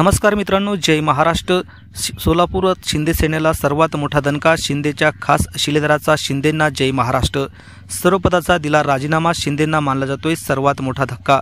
नमस्कार मित्रांनो, जय महाराष्ट्र। सोलापूर शिंदे सेनेला सर्वात मोठा दणका। शिंदेच्या खास शिलेदाराचा शिंदेंना जय महाराष्ट्र। सर्व पदाचा दिला राजीनामा, शिंदेंना मानला जातोय सर्वात मोठा धक्का।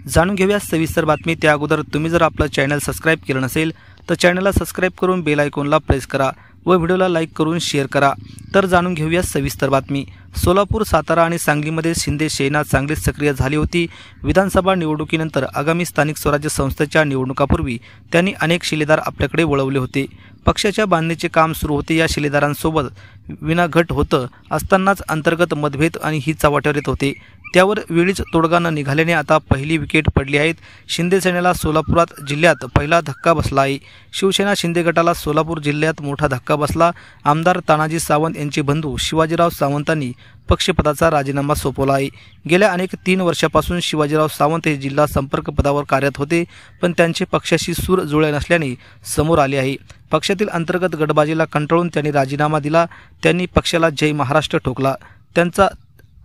जाणून घेऊया सविस्तर बातमी। त्या अगोदर तुम्ही जर आपलं चॅनल सबस्क्राइब केलं नसेल तर चॅनलला सबस्क्राइब करून बेल आयकॉनला प्रेस करा व व्हिडिओला लाईक करून शेअर करा। तर जाणून घेऊया सविस्तर बातमी। सोलापूर, सातारा आणि सांगलीमध्ये शिंदे सेना चांगलीच सक्रिय झाली होती। विधानसभा निवडणुकीनंतर आगामी स्थानिक स्वराज्य संस्थेच्या निवडणुकापूर्वी त्यांनी अनेक शिलेदार आपल्याकडे वळवले होते। पक्षाच्या बांधणीचे काम सुरू होते। या शिलेदारांसोबत विनाघट होतं असतानाच अंतर्गत मतभेद आणि ही चव्हाट्यावर येत होते। त्यावर वेळीच तोडगा न निघाल्याने आता पहिली विकेट पडली आहे। शिंदे सेनेला सोलापुरात जिल्ह्यात पहिला धक्का बसला आहे। शिवसेना शिंदे गटाला सोलापूर जिल्ह्यात मोठा धक्का बसला। आमदार तानाजी सावंत यांचे बंधू शिवाजीराव सावंतांनी पक्षपदाचा राजीनामा सोपवला आहे। गेल्या अनेक 3 वर्षापासून शिवाजीराव सावंत हे जिल्हा संपर्क पदावर कार्यरत होते, पण त्यांचे पक्षाशी सूर जुळले नसल्याने समोर आले आहे। पक्षातील अंतर्गत गटबाजीला कंटाळून त्यांनी राजीनामा दिला। त्यांनी पक्षाला जय महाराष्ट्र ठोकला। त्यांचा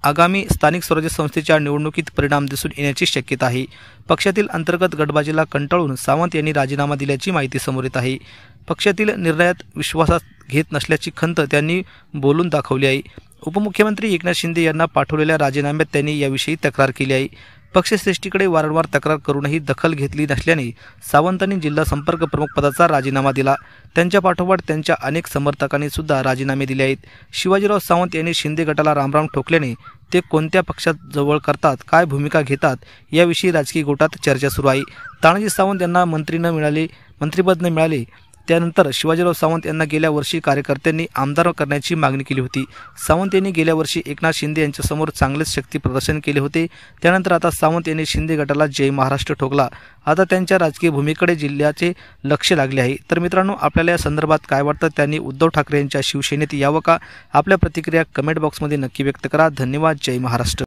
आगामी स्थानिक स्वराज्य संस्थेच्या निवडणुकीत परिणाम दिसून येण्याची शक्यता आहे। पक्षातील अंतर्गत गटबाजीला कंटाळून सावंत यांनी राजीनामा दिल्याची माहिती समोर येत आहे। पक्षातील निर्णयात विश्वासात घेत नसल्याची खंत त्यांनी बोलून दाखवली आहे। उपमुख्यमंत्री एकनाथ शिंदे यांना पाठवलेल्या राजीनाम्यात त्यांनी याविषयी तक्रार केली आहे। पक्षश्रेष्ठीकडे वारंवार तक्रार करूनही दखल घेतली नसल्याने सावंतांनी जिल्हा संपर्क प्रमुख पदाचा राजीनामा दिला। त्यांच्या पाठोपाठ त्यांच्या अनेक समर्थकांनी सुद्धा राजीनामे दिले आहेत। शिवाजीराव सावंत यांनी शिंदे गटाला रामराम ठोकल्याने ते कोणत्या पक्षात जवळ करतात, काय भूमिका घेतात याविषयी राजकीय गोटात चर्चा सुरू आहे। तानाजी सावंत यांना मंत्रिपद न मिळाले त्यानंतर शिवाजीराव सावंत यांना गेल्या वर्षी कार्यकर्त्यांनी आमदार करण्याची मागणी केली होती। सावंत यांनी गेल्या वर्षी एकनाथ शिंदे यांच्यासमोर चांगलेच शक्ती प्रदर्शन केले होते। त्यानंतर आता सावंत यांनी शिंदे गटाला जय महाराष्ट्र ठोकला। आता त्यांच्या राजकीय भूमिकेकडे जिल्ह्याचे लक्ष लागले आहे। तर मित्रांनो, आपल्याला या संदर्भात काय वाटतं? त्यांनी उद्धव ठाकरे यांच्या शिवसेनेत यावं का? आपल्या प्रतिक्रिया कमेंट बॉक्समध्ये नक्की व्यक्त करा। धन्यवाद। जय महाराष्ट्र।